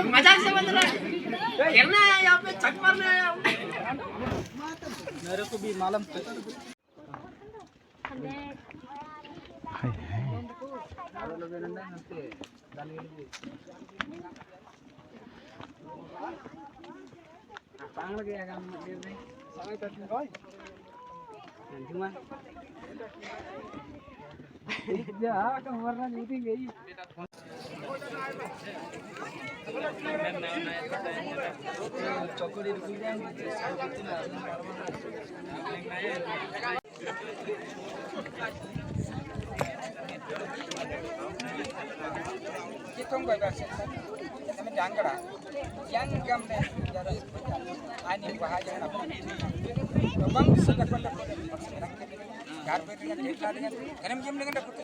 मजाक से बंद रहा गिरना है यहाँ पे छक मारना है मेरे को भी मालूम yang gam deh jadi ani bahagia apa bang sudah pada car dengan dengan